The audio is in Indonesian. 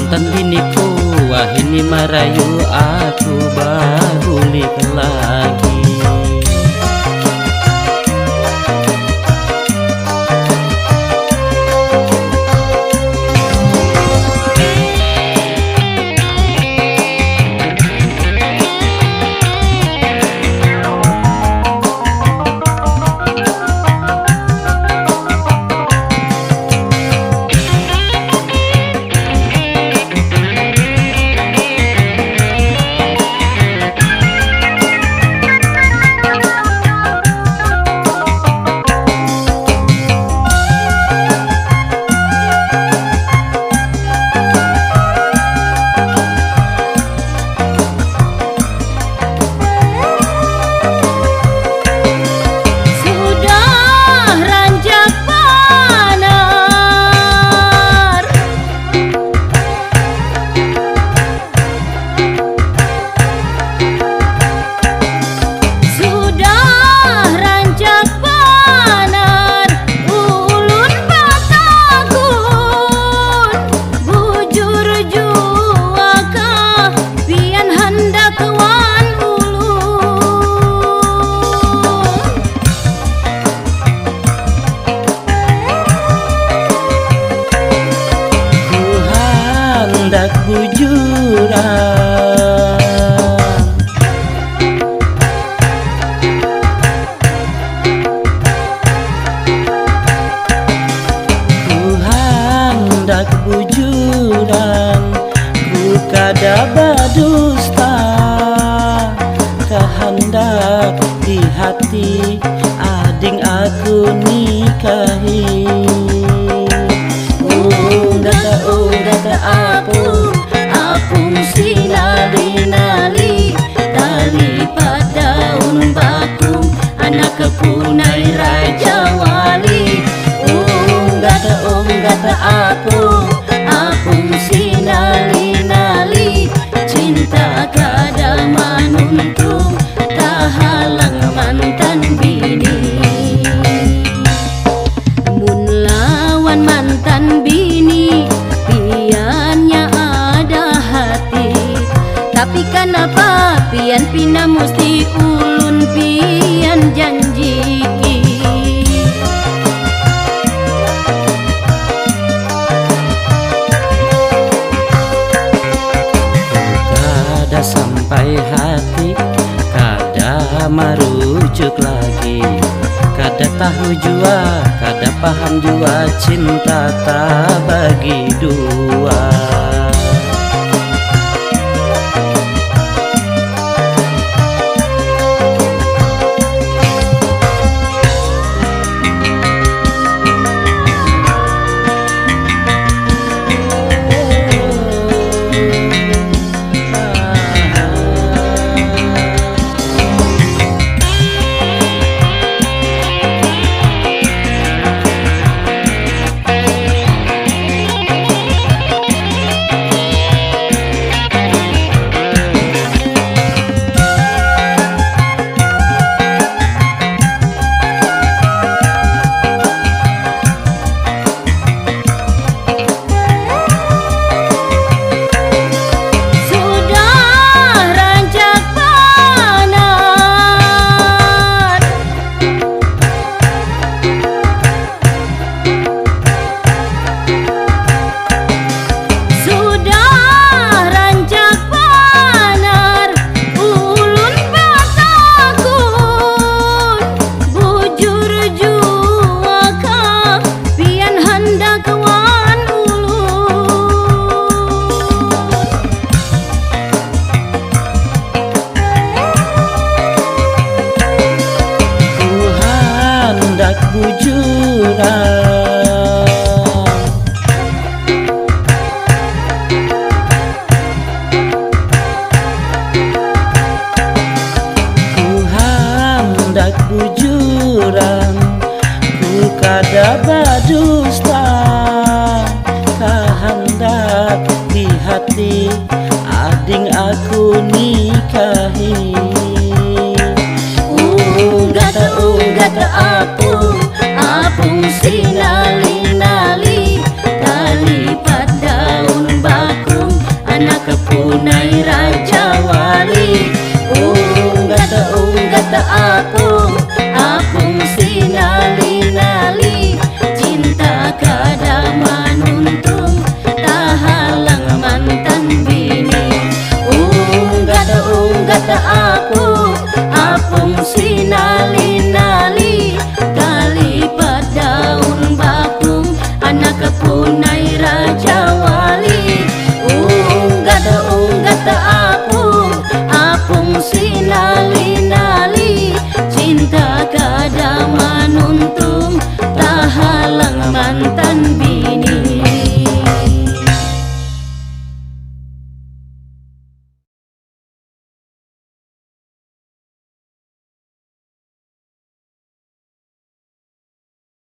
mantan biniku, wah ini merayu aku balik lagi. Hendak bujuran, ku hendak bujuran, ku kada badusta, kehendak di hati ading aku nikahi. Data apung sinali-nali, tali pada daun bakung, anak kepunai raja wali. Data apung sinali-nali, cinta kada manuntung, tahalang mantan bini. Mun lawan mantan bini, piannya ada hati, tapi kenapa pian pina mesti ulun pian janji. Kada sampai hati, kada merujuk lagi, kada tahu jua, kada paham jua, cinta tak bagi dua. bujuran. Ku hendak bujuran, ku kada badusta, kehendak di hati ading aku nikahi. Gata apung sinali-nali, tali pada daun baku, malang mantan bini.